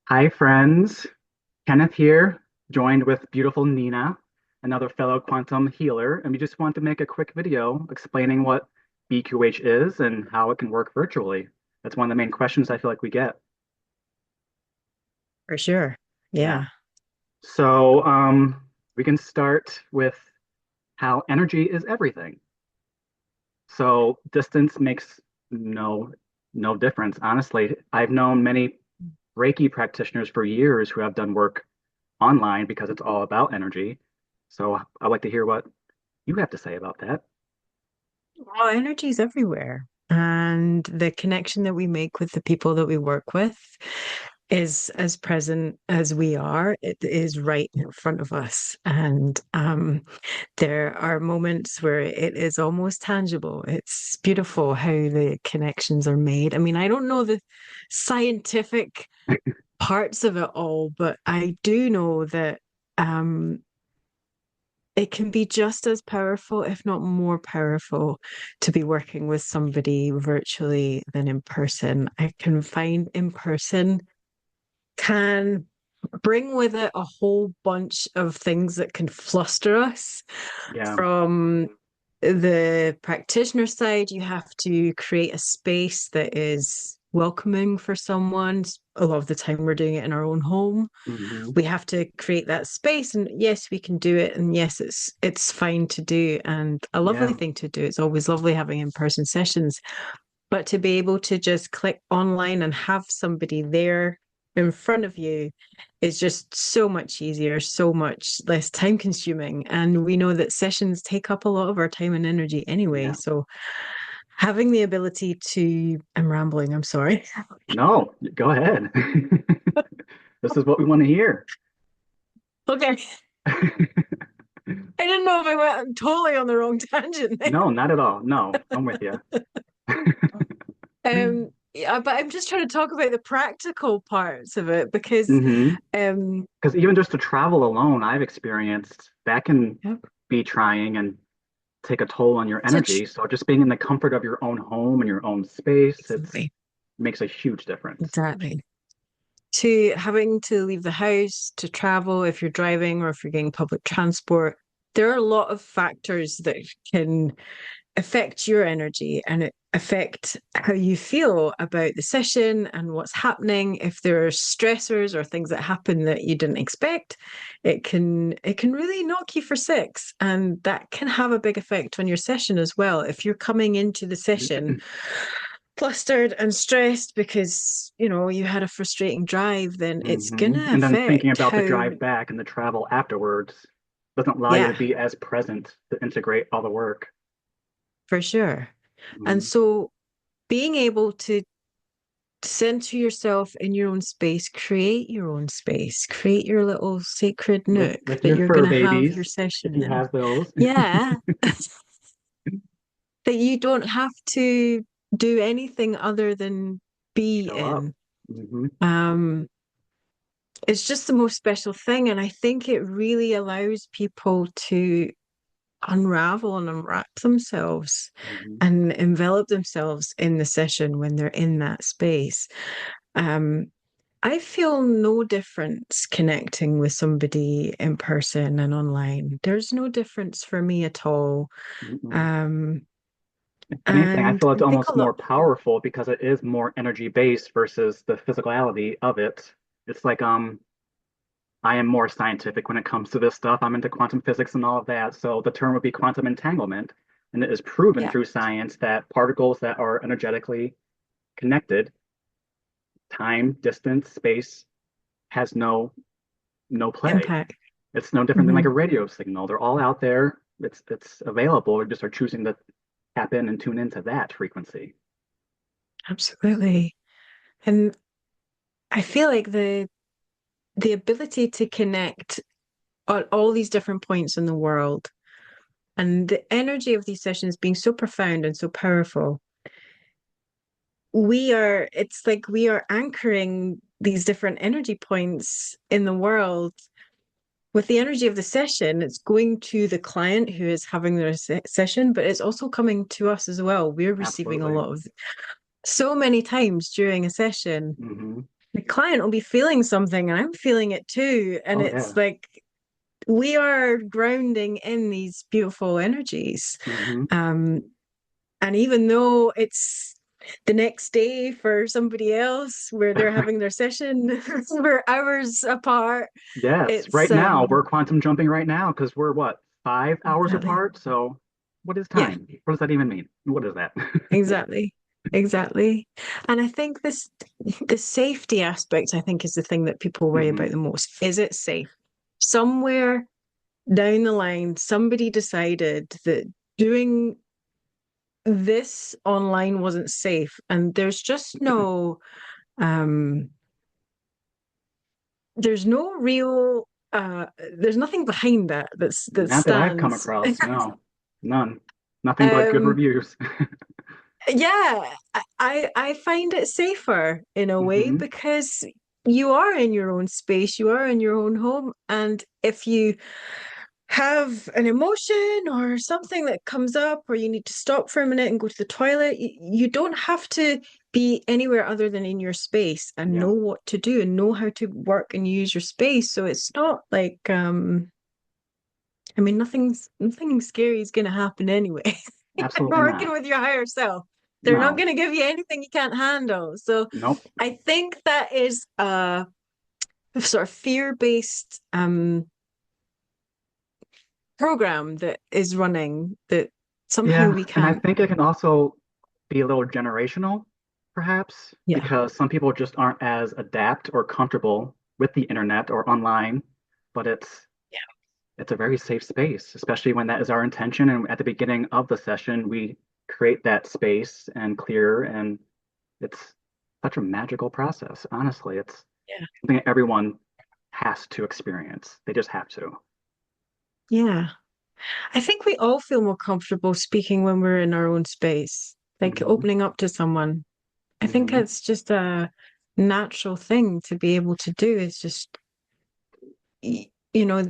Hi, friends. Kenneth here, joined with beautiful Nina, another fellow quantum healer, and we just want to make a quick video explaining what BQH is and how it can work virtually. That's one of the main questions I feel like we get. For sure. Yeah. Yeah. So we can start with how energy is everything. So distance makes no no difference. Honestly, I've known many Reiki practitioners for years who have done work online because it's all about energy. So I'd like to hear what you have to say about that. Well, energy is everywhere. And the connection that we make with the people that we work with is as present as we are. It is right in front of us. And there are moments where it is almost tangible. It's beautiful how the connections are made. I mean, I don't know the scientific parts of it all, but I do know that um it can be just as powerful, if not more powerful, to be working with somebody virtually than in person. I can find in person can bring with it a whole bunch of things that can fluster us. Yeah, From the practitioner side, you have to create a space that is welcoming for someone. A lot of the time, we're doing it in our own home. hmm We have to create that space, and yes, we can do it, and yes, it's fine to do and a lovely yeah, thing to do. It's always lovely having in-person sessions, but to be able to just click online and have somebody there in front of you is just so much easier, so much less time consuming. And we know that sessions take up a lot of our time and energy anyway. yeah. So having the ability to, I'm rambling, I'm sorry. No, go ahead. This is what we want to hear. Okay. I didn't know if I went totally on the wrong tangent there. No, not at all. No, I'm with you. Yeah, but I'm just trying to talk about the practical parts of it because hmm um Because even just to travel alone, I've experienced that can yeah, be trying and take a toll on your to energy. So just being in the comfort of your own home and your own space, it's exactly, makes a huge difference. exactly. To having to leave the house to travel if you're driving or if you're getting public transport, there are a lot of factors that can affect your energy and it affect how you feel about the session and what's happening. If there are stressors or things that happen that you didn't expect, it can really knock you for six, and that can have a big effect on your session as well. If you're coming into the session flustered and stressed because you had a frustrating drive, then it's gonna And then thinking affect about the how. drive back and the travel afterwards doesn't allow you to Yeah, be as present to integrate all the work. for sure. And Mhm. so being able to center yourself in your own space, create your own space, create your little sacred With nook with that your you're fur going to have your babies, if session you in. have those, Yeah, that you don't have to do anything other than be show up. in. hmm Um, it's just the most special thing. And I think it really allows people to unravel and unwrap themselves hmm and envelop themselves in the session when they're in that space. Um, I feel no difference connecting with somebody in person and online. There's no difference for me at all. hmm Um, If anything, I and feel I it's think a almost lot, more powerful because it is more energy based versus the physicality of it. It's like I am more scientific when it comes to this stuff. I'm into quantum physics and all of that. So the term would be quantum entanglement. And it is proven yeah, through science that particles that are energetically connected, time, distance, space, has no play. impact. It's no different than like Hmm. a radio signal. They're all out there. It's available. We just are choosing to tap in and tune into that frequency. Absolutely. And I feel like the ability to connect at all these different points in the world and the energy of these sessions being so profound and so powerful, it's like we are anchoring these different energy points in the world with the energy of the session. It's going to the client who is having their session, but it's also coming to us as well. We're receiving a Absolutely. lot of so many times during a session. hmm the client will be feeling something and I'm feeling it too. And Oh it's yeah. like we are grounding in these beautiful energies. Hmm. Um, and even though it's the next day for somebody else where they're having their session, we're hours apart. Yes. It's Right now, we're quantum jumping right now because we're what, 5 hours exactly. apart? So what is Yeah, time? What does that even mean? What is that? exactly. Exactly. And I think this the safety aspect, I think, is the thing that people worry Hmm. about the most. Is it safe? Somewhere down the line, somebody decided that doing this online wasn't safe, and um there's no real there's nothing behind that Not that I've come stands. across. No, none. Nothing but good um reviews. yeah, I find it safer in a way Hmm. because you are in your own space, you are in your own home, and if you have an emotion or something that comes up, or you need to stop for a minute and go to the toilet, you don't have to be anywhere other than in your space and Yeah, know what to do and know how to work and use your space. So it's not like I mean nothing scary is going to happen anyway. absolutely Working not. with your higher self, they're not No, going to give you anything you can't handle. So nope. I think that is a sort of fear-based program that is running that somehow Yeah, we and I can't. think it can also be a little generational, perhaps, Yeah, because some people just aren't as adept or comfortable with the internet or online, but it's a very safe space, especially when that is our intention. And at the beginning of the session, we create that space and clear, and it's such a magical process. Honestly, it's yeah, something that everyone has to experience. They just have to. yeah. I think we all feel more comfortable speaking when we're in our own space, like Hmm. opening up to someone. I think Hmm. it's just a natural thing to be able to do. It's just, you know,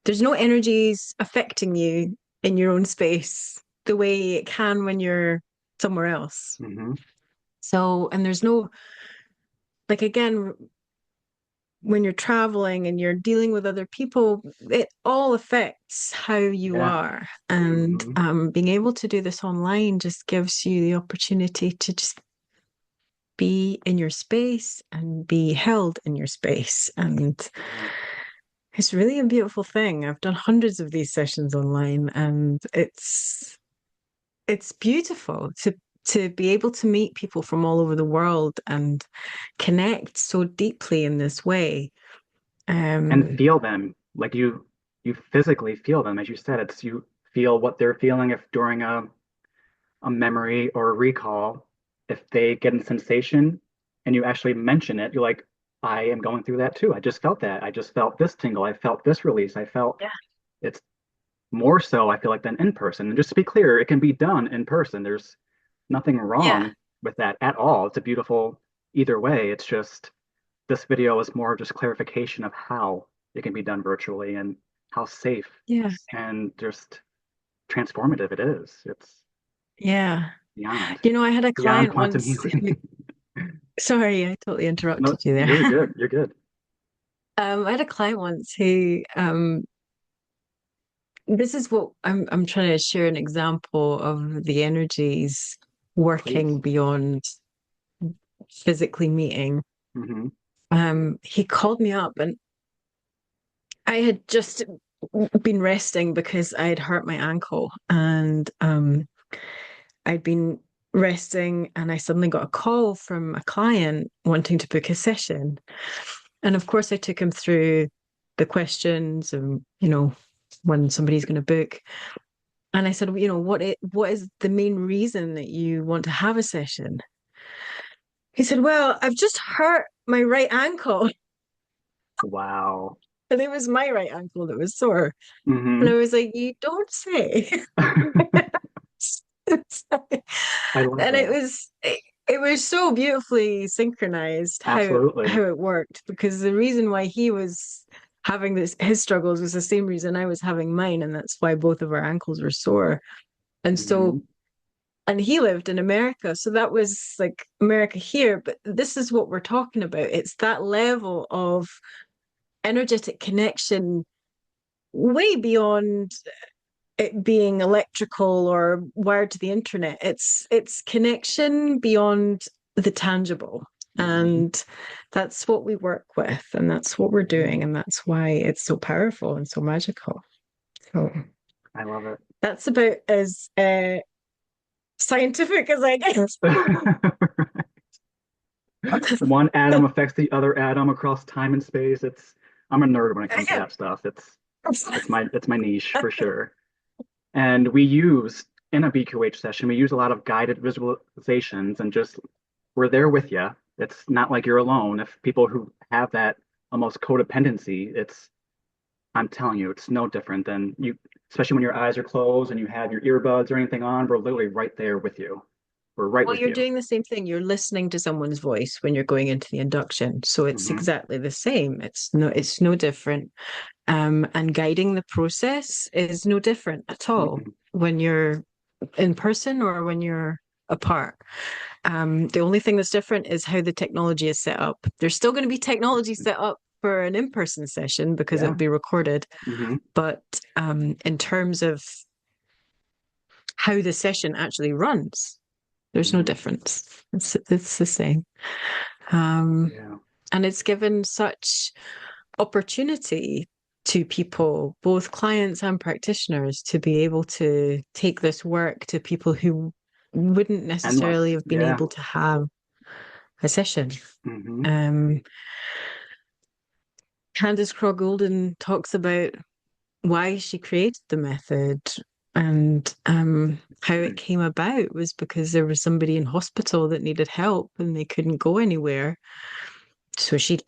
there's no energies affecting you in your own space the way it can when you're somewhere else. Hmm. So, and there's no, like, again, when you're traveling and you're dealing with other people, it all affects how you Yeah. are. And Hmm. being able to do this online just gives you the opportunity to just be in your space and be held in your space. And Yeah. it's really a beautiful thing. I've done hundreds of these sessions online, and it's beautiful to be able to meet people from all over the world and connect so deeply in this way. And Um, feel them like you physically feel them. As you said, it's you feel what they're feeling if during a memory or a recall, if they get a sensation and you actually mention it, you're like, I am going through that too. I just felt that. I just felt this tingle. I felt this release. I felt Yeah. it's more so, I feel like, than in person. And just to be clear, it can be done in person. There's nothing Yeah. wrong with that at all. It's a beautiful either way. It's just this video is more just clarification of how it can be done virtually and how safe Yeah. and just transformative it is. It's Yeah. beyond, You know, I had a beyond client quantum once healing. who, sorry, I totally No, interrupted you there. you're good. You're good. I had a client once who this is what I'm trying to share an example of the energies Please. working beyond physically meeting. Hmm. He called me up and I had just been resting because I had hurt my ankle and I'd been resting and I suddenly got a call from a client wanting to book a session. And of course I took him through the questions and, when somebody's going to book. And I said, what is the main reason that you want to have a session? He said, well, I've just hurt my right ankle. Wow. And it was my right ankle that was sore. And I Hmm. was like, you don't say. I love And that. it was so beautifully synchronized how Absolutely. it worked because the reason why he was having his struggles was the same reason I was having mine, and that's why both of our ankles were sore. And Hmm. so and he lived in America. So that was like America here. But this is what we're talking about. It's that level of energetic connection way beyond it being electrical or wired to the internet. It's connection beyond the tangible. Hmm. And that's what we work with, and that's what we're doing, and that's why it's so powerful and so magical. So I love it. that's about as scientific as I guess. One atom affects the other atom across time and space. I'm a nerd when it comes to that stuff. It's my niche for sure. And we use in a BQH session, we use a lot of guided visualizations and just we're there with you. It's not like you're alone. If people who have that almost codependency, I'm telling you, it's no different than you, especially when your eyes are closed and you have your earbuds or anything on. We're literally right there with you. We're right Well, with you're you. doing the same thing. You're listening to someone's voice when you're going into the induction. So it's Hmm. exactly the same. It's no different. And guiding the process is no different at all Hmm. when you're in person or when you're apart. The only thing that's different is how the technology is set up. There's still going to be technology set up for an in-person session because it'll Yeah. be recorded. Hmm. But in terms of how the session actually runs, there's no Hmm. difference. It's the same. Um, Yeah. and it's given such opportunity to people, both clients and practitioners, to be able to take this work to people who wouldn't necessarily Endless. have been Yeah. able to have a session. Hmm. Um, Candice Craw-Golden talks about why she created the method, and how it came about was because there was somebody in hospital that needed help and they couldn't go anywhere. So she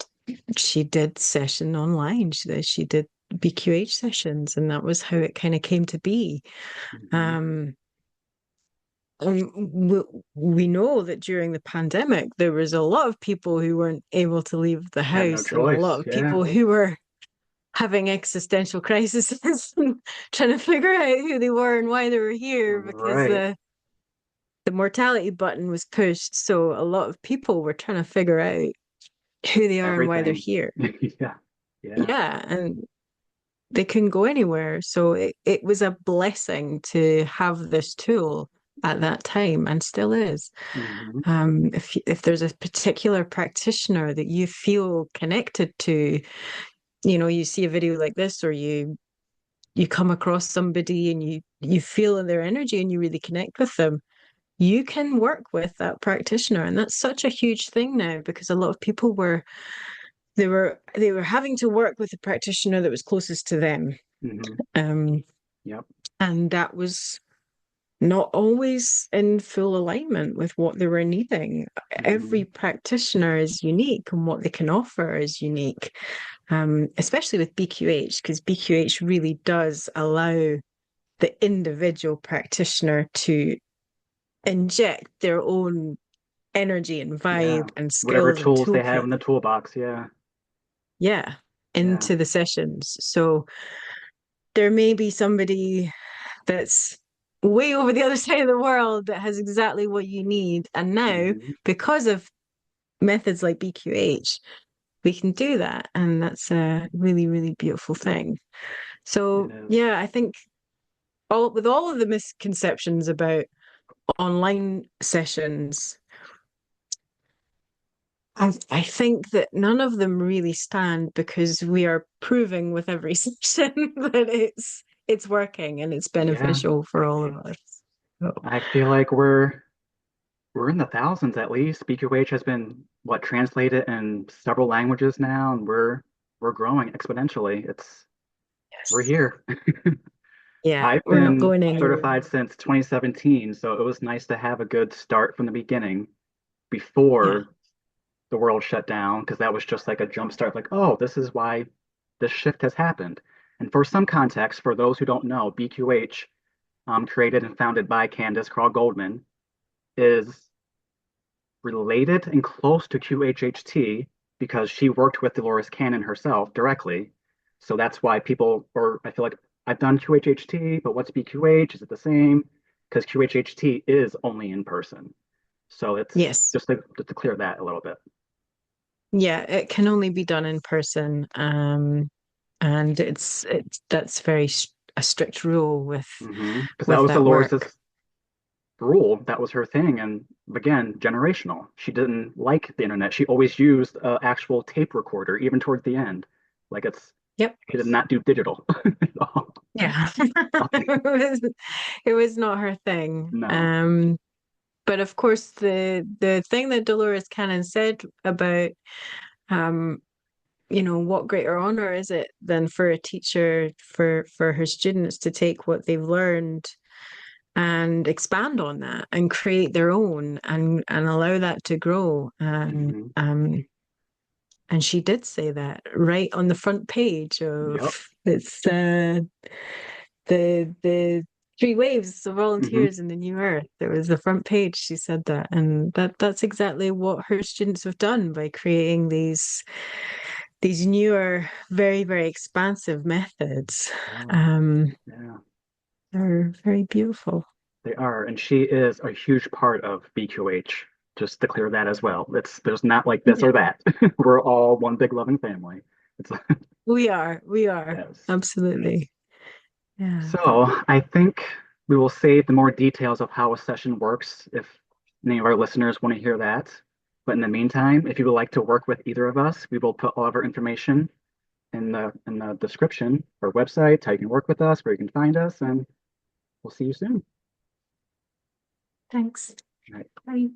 did session online. She did BQH sessions, and that was how it kind of came to be. Hmm. Um, we know that during the pandemic, there was a lot of people who weren't able to leave the Had no house, and a lot choice. of Yeah. people who were having existential crises and trying to figure out who they were and why they were here because Right. the mortality button was pushed. So a lot of people were trying to figure out who they are and why they're Everything. here. Yeah. Yeah. Yeah, and they couldn't go anywhere. So it was a blessing to have this tool at that time and still is. Hmm. If there's a particular practitioner that you feel connected to, you see a video like this, or you come across somebody and you feel their energy and you really connect with them, you can work with that practitioner. And that's such a huge thing now because a lot of people they were having to work with the practitioner that was closest to them. Hmm. Um, Yep. and that was not always in full alignment with what they were needing. Hmm. Every practitioner is unique and what they can offer is unique, especially with BQH, because BQH really does allow the individual practitioner to inject their own energy and Yeah. vibe and Whatever skills and tools they have toolkit, in the toolbox. Yeah. yeah, Yeah. into the sessions. So there may be somebody that's way over the other side of the world that has exactly what you need. And now, Hmm. because of methods like BQH, we can do that. And that's a really, really beautiful thing. It So, is. yeah, I think all of the misconceptions about online sessions, I think that none of them really stand because we are proving with every session that it's working and it's Yeah. beneficial for all of us. So, I feel like we're in the thousands at least. BQH has been what translated in several languages now, and we're growing exponentially. We're yes. here. Yeah, I've we're not been going anywhere. certified since 2017, so it was nice to have a good start from the beginning Yeah. before the world shut down, because that was just like a jump start, like, oh, this is why this shift has happened. And for some context, for those who don't know, BQH, created and founded by Candace Carl Goldman, is related and close to QHHT because she worked with Dolores Cannon herself directly. So that's why people, or I feel like I've done QHHT, but what's BQH? Is it the same? because QHHT is only in person. So it's Yes. just to clear that a little bit. Yeah, it can only be done in person. And it's that's a strict rule Because that with was that Dolores's work. rule. That was her thing. And again, generational. She didn't like the internet. She always used an actual tape recorder, even towards the end. Like Yep. she did not do digital. Yeah. It was not her thing. No. But of course the thing that Dolores Cannon said about um what greater honor is it than for a teacher for her students to take what they've learned and expand on that and create their own and allow that to grow. Hmm. And she did say that right on the front page of Yep. it's the three waves of Hmm. volunteers in the new earth. There was the front page. She said that, and that's exactly what her students have done by creating these newer, very, very expansive methods. Yeah. Um, Yeah. are very beautiful. They are. And she is a huge part of BQH. Just to clear that as well. There's not like this Yeah, or that. We're all one big loving family. It's we are yes. absolutely. Yeah. So I think we will save the more details of how a session works if any of our listeners want to hear that. But in the meantime, if you would like to work with either of us, we will put all of our information in the description, our website, how you can work with us, where you can find us, and we'll see you soon. Thanks. All right. Bye.